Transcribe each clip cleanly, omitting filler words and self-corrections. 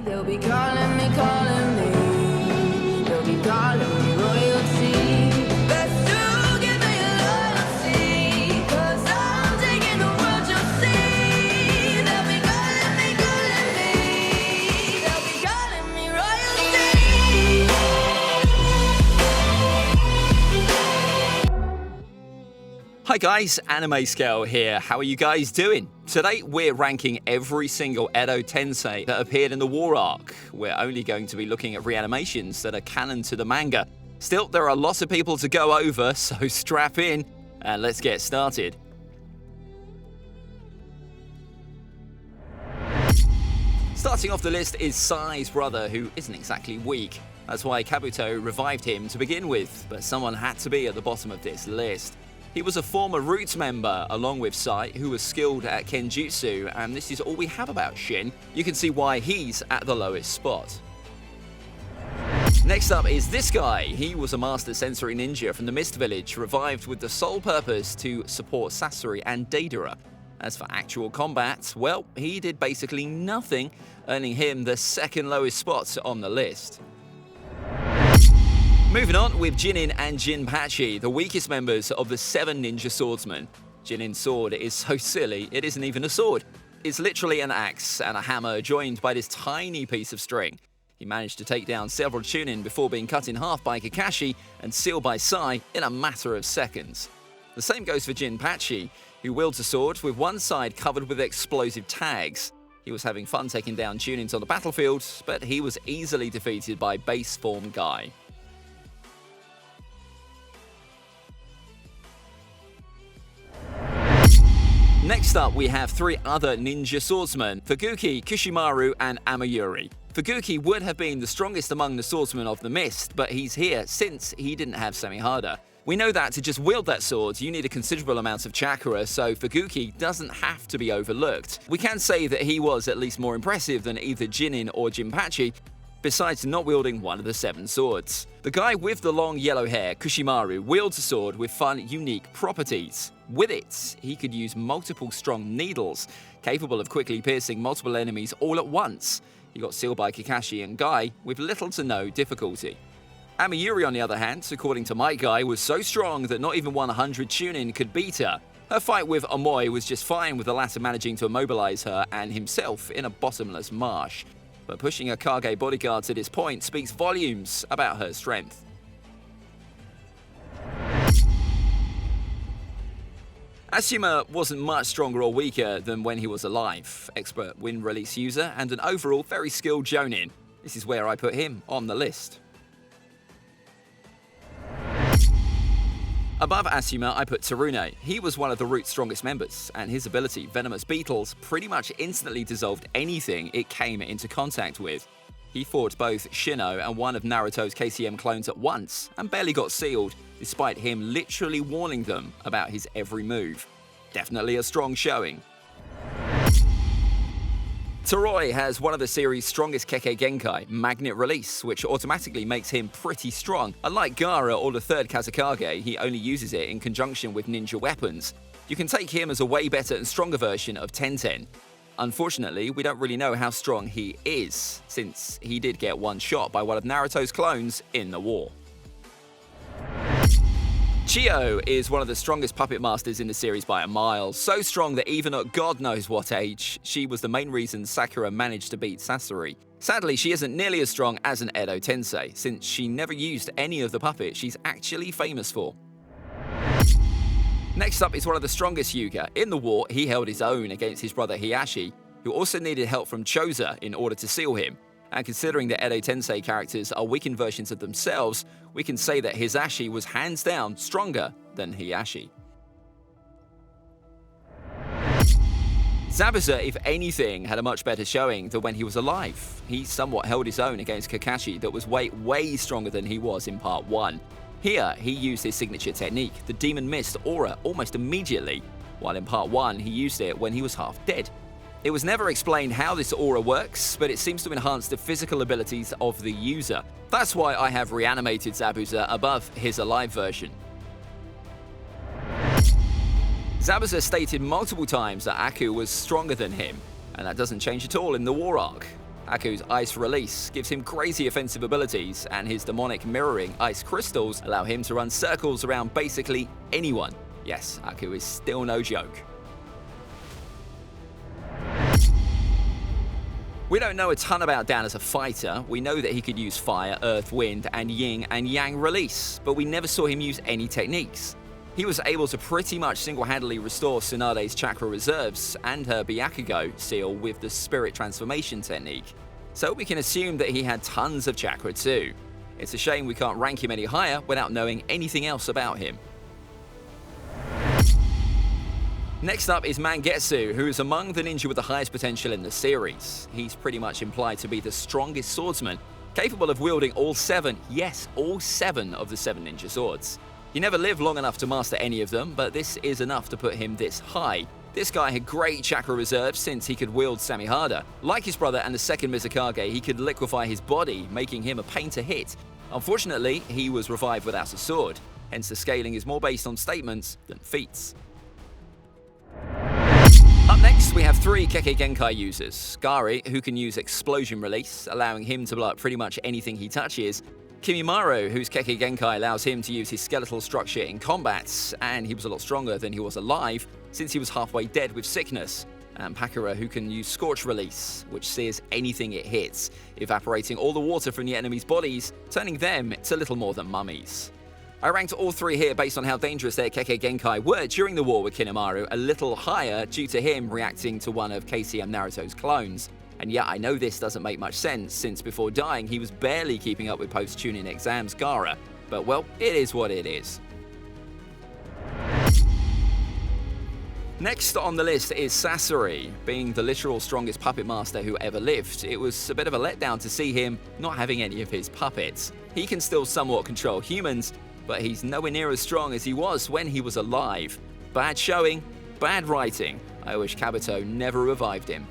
They'll be calling me, they'll be calling me royalty. Best to give me loyalty, 'cause I'm taking the world, you'll see. They'll be calling me, they'll be calling me royalty. Hi guys, AnimeScale here. How are you guys doing? Today we're ranking every single Edo Tensei that appeared in the war arc. We're only going to be looking at reanimations that are canon to the manga. Still, there are lots of people to go over, so strap in and let's get started. Starting off the list is Sai's brother, who isn't exactly weak. That's why Kabuto revived him to begin with, but someone had to be at the bottom of this list. He was a former Roots member, along with Sai, who was skilled at Kenjutsu, and this is all we have about Shin. You can see why he's at the lowest spot. Next up is this guy. He was a master sensory ninja from the Mist Village, revived with the sole purpose to support Sasori and Deidara. As for actual combat, well, he did basically nothing, earning him the second lowest spot on the list. Moving on with Jinin and Jinpachi, the weakest members of the 7 ninja swordsmen. Jinin's sword is so silly, it isn't even a sword. It's literally an axe and a hammer joined by this tiny piece of string. He managed to take down several Chunin before being cut in half by Kakashi and sealed by Sai in a matter of seconds. The same goes for Jinpachi, who wields a sword with one side covered with explosive tags. He was having fun taking down Chunins on the battlefield, but he was easily defeated by base form Guy. Next up, we have 3 other ninja swordsmen, Fuguki, Kishimaru, and Amayuri. Fuguki would have been the strongest among the swordsmen of the Mist, but he's here since he didn't have Samihada. We know that to just wield that sword, you need a considerable amount of chakra, so Fuguki doesn't have to be overlooked. We can say that he was at least more impressive than either Jinin or Jinpachi, besides not wielding one of the 7 swords. The guy with the long yellow hair, Kishimaru, wields a sword with fun, unique properties. With it, he could use multiple strong needles, capable of quickly piercing multiple enemies all at once. He got sealed by Kakashi and Guy with little to no difficulty. Amayuri, on the other hand, according to my guy, was so strong that not even 100 Chunin could beat her. Her fight with Omoi was just fine, with the latter managing to immobilize her and himself in a bottomless marsh. But pushing a Kage bodyguard to this point speaks volumes about her strength. Asuma wasn't much stronger or weaker than when he was alive. Expert wind release user and an overall very skilled Jonin. This is where I put him on the list. Above Asuma, I put Tsurune. He was one of the Root's strongest members, and his ability, Venomous Beetles, pretty much instantly dissolved anything it came into contact with. He fought both Shino and one of Naruto's KCM clones at once, and barely got sealed, despite him literally warning them about his every move. Definitely a strong showing. Toroi has one of the series' strongest Keke Genkai, Magnet Release, which automatically makes him pretty strong. Unlike Gaara or the 3rd Kazekage, he only uses it in conjunction with ninja weapons. You can take him as a way better and stronger version of Tenten. Unfortunately, we don't really know how strong he is, since he did get one shot by one of Naruto's clones in the war. Chiyo is one of the strongest puppet masters in the series by a mile, so strong that even at God knows what age, she was the main reason Sakura managed to beat Sasori. Sadly, she isn't nearly as strong as an Edo Tensei, since she never used any of the puppets she's actually famous for. Next up is one of the strongest Hyuga. In the war, he held his own against his brother Hiashi, who also needed help from Choza in order to seal him. And considering the Edo Tensei characters are weakened versions of themselves, we can say that Hisashi was hands down stronger than Hiashi. Zabuza, if anything, had a much better showing than when he was alive. He somewhat held his own against Kakashi that was way stronger than he was in part 1. Here, he used his signature technique, the Demon Mist aura, almost immediately, while in part 1 he used it when he was half dead. It was never explained how this aura works, but it seems to enhance the physical abilities of the user. That's why I have reanimated Zabuza above his alive version. Zabuza stated multiple times that Aku was stronger than him, and that doesn't change at all in the war arc. Aku's Ice Release gives him crazy offensive abilities, and his demonic mirroring Ice Crystals allow him to run circles around basically anyone. Yes, Aku is still no joke. We don't know a ton about Dan as a fighter. We know that he could use fire, earth, wind, and yin and yang release, but we never saw him use any techniques. He was able to pretty much single-handedly restore Tsunade's chakra reserves and her Byakugo seal with the spirit transformation technique. So we can assume that he had tons of chakra too. It's a shame we can't rank him any higher without knowing anything else about him. Next up is Mangetsu, who is among the ninja with the highest potential in the series. He's pretty much implied to be the strongest swordsman, capable of wielding all 7 of the 7 ninja swords. He never lived long enough to master any of them, but this is enough to put him this high. This guy had great chakra reserves since he could wield Samihada. Like his brother and the second Mizukage, he could liquefy his body, making him a pain to hit. Unfortunately, he was revived without a sword, hence the scaling is more based on statements than feats. Up next, we have 3 Kage Genkai users. Gari, who can use Explosion Release, allowing him to blow up pretty much anything he touches. Kimimaru, whose Kage Genkai allows him to use his skeletal structure in combats, and he was a lot stronger than he was alive, since he was halfway dead with sickness. And Pakura, who can use Scorch Release, which sears anything it hits, evaporating all the water from the enemy's bodies, turning them to little more than mummies. I ranked all 3 here based on how dangerous their Kage Genkai were during the war with Kinemaru, a little higher due to him reacting to one of KCM Naruto's clones. And yeah, I know this doesn't make much sense, since before dying he was barely keeping up with post-Chunin exams Gaara. But well, it is what it is. Next on the list is Sasori. Being the literal strongest puppet master who ever lived, it was a bit of a letdown to see him not having any of his puppets. He can still somewhat control humans, but he's nowhere near as strong as he was when he was alive. Bad showing, bad writing. I wish Kabuto never revived him.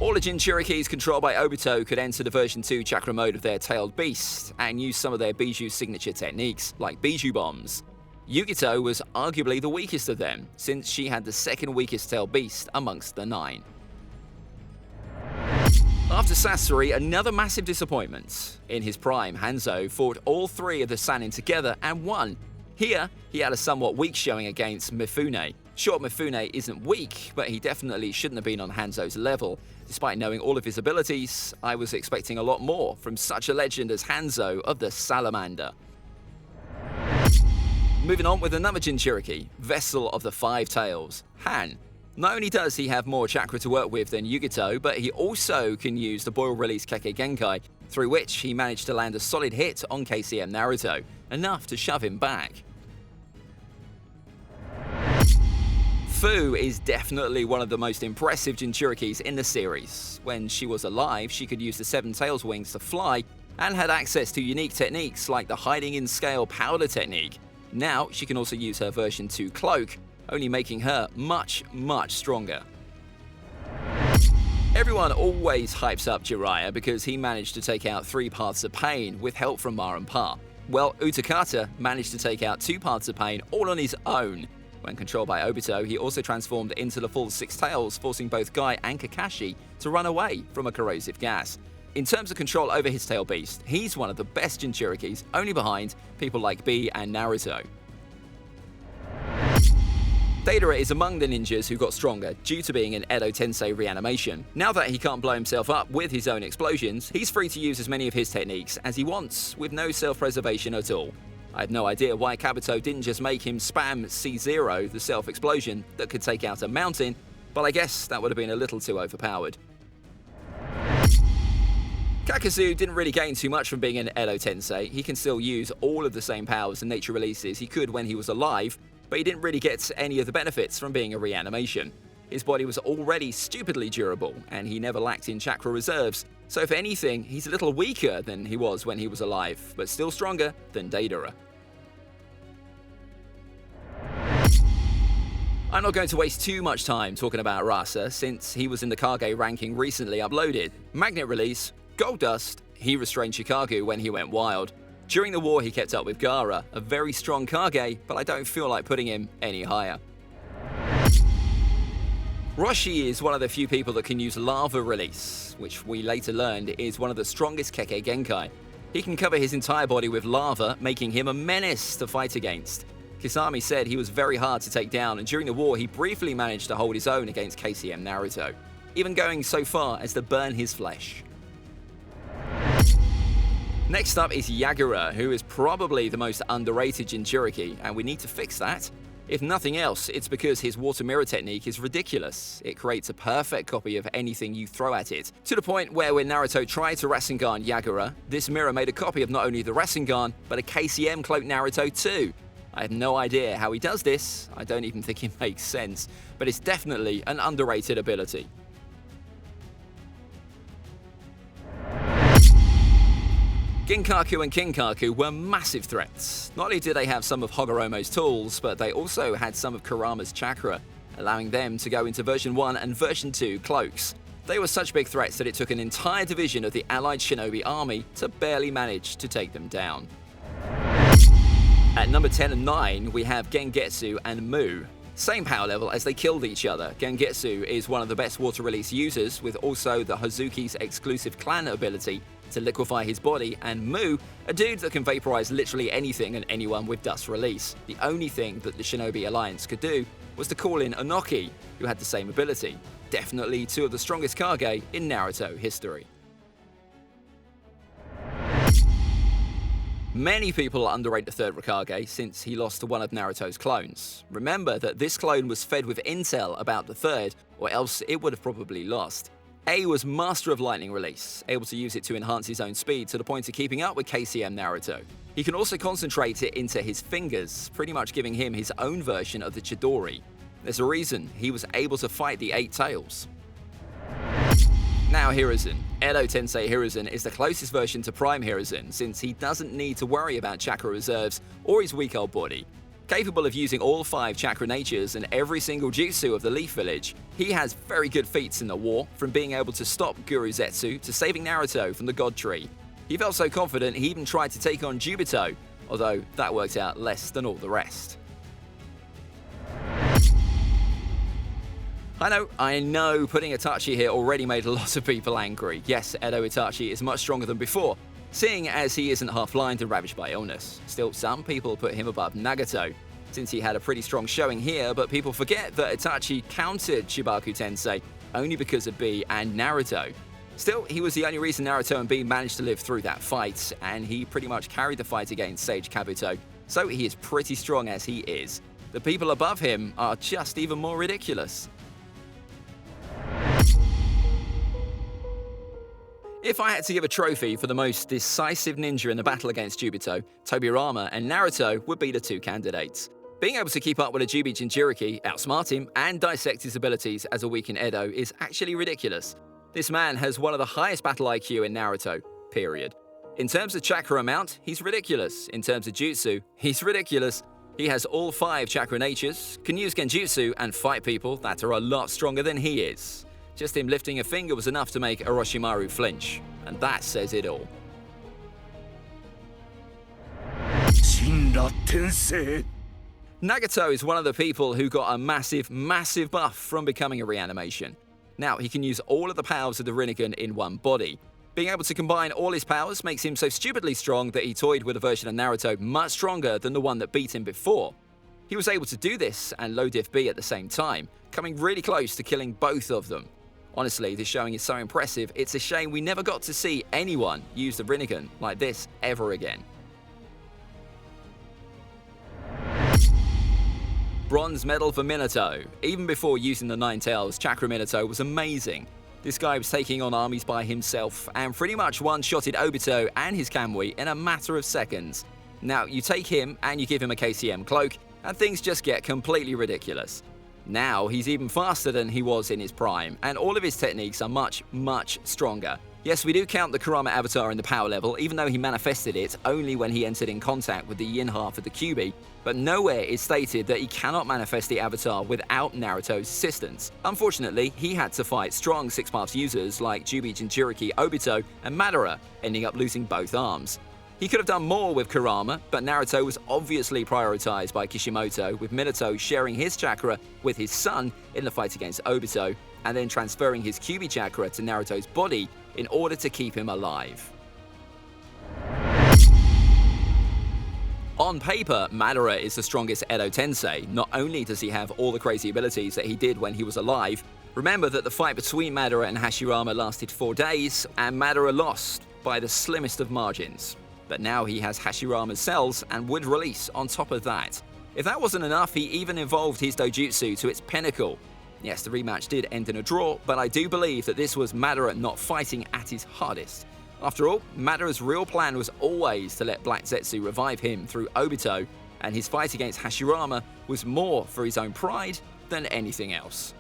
All the Jinchurikis controlled by Obito could enter the version 2 chakra mode of their tailed beast and use some of their Biju's signature techniques, like Biju bombs. Yugito was arguably the weakest of them, since she had the second weakest tailed beast amongst the 9. After Sasori, another massive disappointment. In his prime, Hanzo fought all 3 of the Sannin together and won. Here, he had a somewhat weak showing against Mifune. Sure, Mifune isn't weak, but he definitely shouldn't have been on Hanzo's level. Despite knowing all of his abilities, I was expecting a lot more from such a legend as Hanzo of the Salamander. Moving on with another Jinchuriki, Vessel of the 5 Tails, Han. Not only does he have more chakra to work with than Yugito, but he also can use the Boil Release Kage Genkai, through which he managed to land a solid hit on KCM Naruto, enough to shove him back. Fu is definitely one of the most impressive Jinchurikis in the series. When she was alive, she could use the 7 tails wings to fly, and had access to unique techniques like the hiding in scale powder technique. Now, she can also use her version 2 cloak, only making her much, much stronger. Everyone always hypes up Jiraiya because he managed to take out 3 Paths of Pain with help from Ma and Pa. Well, Utakata managed to take out 2 Paths of Pain all on his own. When controlled by Obito, he also transformed into the full 6 tails, forcing both Guy and Kakashi to run away from a corrosive gas. In terms of control over his tail beast, he's one of the best Jinchurikis, only behind people like Bee and Naruto. Deidara is among the ninjas who got stronger due to being an Edo Tensei reanimation. Now that he can't blow himself up with his own explosions, he's free to use as many of his techniques as he wants, with no self-preservation at all. I have no idea why Kabuto didn't just make him spam C0, the self-explosion that could take out a mountain, but I guess that would have been a little too overpowered. Kakazu didn't really gain too much from being an Edo Tensei. He can still use all of the same powers and nature releases he could when he was alive, but he didn't really get any of the benefits from being a reanimation. His body was already stupidly durable, and he never lacked in chakra reserves, so if anything, he's a little weaker than he was when he was alive, but still stronger than Deidara. I'm not going to waste too much time talking about Rasa, since he was in the Kage ranking recently uploaded. Magnet Release, Gold Dust, he restrained Chicago when he went wild. During the war he kept up with Gaara, a very strong Kage, but I don't feel like putting him any higher. Roshi is one of the few people that can use lava release, which we later learned is one of the strongest Kage Genkai. He can cover his entire body with lava, making him a menace to fight against. Kisame said he was very hard to take down, and during the war he briefly managed to hold his own against KCM Naruto, even going so far as to burn his flesh. Next up is Yagura, who is probably the most underrated Jinchuriki, and we need to fix that. If nothing else, it's because his water mirror technique is ridiculous. It creates a perfect copy of anything you throw at it, to the point where when Naruto tried to Rasengan Yagura, this mirror made a copy of not only the Rasengan, but a KCM cloaked Naruto too. I have no idea how he does this, I don't even think it makes sense, but it's definitely an underrated ability. Ginkaku and Kinkaku were massive threats. Not only did they have some of Hagoromo's tools, but they also had some of Kurama's chakra, allowing them to go into version 1 and version 2 cloaks. They were such big threats that it took an entire division of the allied shinobi army to barely manage to take them down. At number 10 and 9, we have Gengetsu and Mu. Same power level as they killed each other. Gengetsu is one of the best water release users, with also the Hazuki's exclusive clan ability to liquefy his body, and Mu, a dude that can vaporize literally anything and anyone with dust release. The only thing that the Shinobi Alliance could do was to call in Inoki, who had the same ability. Definitely two of the strongest Kage in Naruto history. Many people underrate the third Kage since he lost to one of Naruto's clones. Remember that this clone was fed with intel about the third, or else it would have probably lost. A was master of lightning release, able to use it to enhance his own speed to the point of keeping up with KCM Naruto. He can also concentrate it into his fingers, pretty much giving him his own version of the Chidori. There's a reason he was able to fight the Eight Tails. Now Hiruzen. EDO TENSEI Hiruzen is the closest version to Prime Hiruzen, since he doesn't need to worry about chakra reserves or his weak old body. Capable of using all 5 chakra natures and every single jutsu of the Leaf Village, he has very good feats in the war, from being able to stop Guru Zetsu to saving Naruto from the God Tree. He felt so confident he even tried to take on Jubito, although that worked out less than all the rest. I know putting Itachi here already made a lot of people angry. Yes, Edo Itachi is much stronger than before, seeing as he isn't half-blind and ravaged by illness. Still, some people put him above Nagato, since he had a pretty strong showing here, but people forget that Itachi countered Shibaku Tensei only because of B and Naruto. Still, he was the only reason Naruto and B managed to live through that fight, and he pretty much carried the fight against Sage Kabuto, so he is pretty strong as he is. The people above him are just even more ridiculous. If I had to give a trophy for the most decisive ninja in the battle against Jubito, Tobirama and Naruto would be the 2 candidates. Being able to keep up with a Jubi Jinchuriki, outsmart him, and dissect his abilities as a weakened Edo is actually ridiculous. This man has one of the highest battle IQ in Naruto, period. In terms of chakra amount, he's ridiculous. In terms of jutsu, he's ridiculous. He has all 5 chakra natures, can use genjutsu and fight people that are a lot stronger than he is. Just him lifting a finger was enough to make Orochimaru flinch, and that says it all. Nagato is one of the people who got a massive buff from becoming a reanimation. Now, he can use all of the powers of the Rinnegan in one body. Being able to combine all his powers makes him so stupidly strong that he toyed with a version of Naruto much stronger than the one that beat him before. He was able to do this and low diff B at the same time, coming really close to killing both of them. Honestly, this showing is so impressive, it's a shame we never got to see anyone use the Rinnegan like this ever again. Bronze medal for Minato. Even before using the 9 Tails, Chakra Minato was amazing. This guy was taking on armies by himself and pretty much one-shotted Obito and his Kamui in a matter of seconds. Now, you take him and you give him a KCM cloak, and things just get completely ridiculous. Now, he's even faster than he was in his prime, and all of his techniques are much stronger. Yes, we do count the Kurama avatar in the power level, even though he manifested it only when he entered in contact with the yin half of the Kyuubi, but nowhere is stated that he cannot manifest the avatar without Naruto's assistance. Unfortunately, he had to fight strong 6-paths users like Jubi Jinchuriki Obito and Madara, ending up losing both arms. He could have done more with Kurama, but Naruto was obviously prioritized by Kishimoto, with Minato sharing his chakra with his son in the fight against Obito, and then transferring his Kyuubi chakra to Naruto's body in order to keep him alive. On paper, Madara is the strongest Edo Tensei. Not only does he have all the crazy abilities that he did when he was alive, remember that the fight between Madara and Hashirama lasted 4 days, and Madara lost by the slimmest of margins. But now he has Hashirama's cells and would release on top of that. If that wasn't enough, he even evolved his dojutsu to its pinnacle. Yes, the rematch did end in a draw, but I do believe that this was Madara not fighting at his hardest. After all, Madara's real plan was always to let Black Zetsu revive him through Obito, and his fight against Hashirama was more for his own pride than anything else.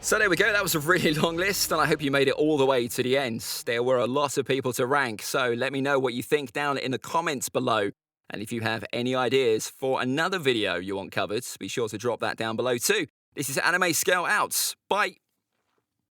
So there we go, that was a really long list, and I hope you made it all the way to the end. There were a lot of people to rank, so let me know what you think down in the comments below. And if you have any ideas for another video you want covered, be sure to drop that down below too. This is AnimeScale out. Bye!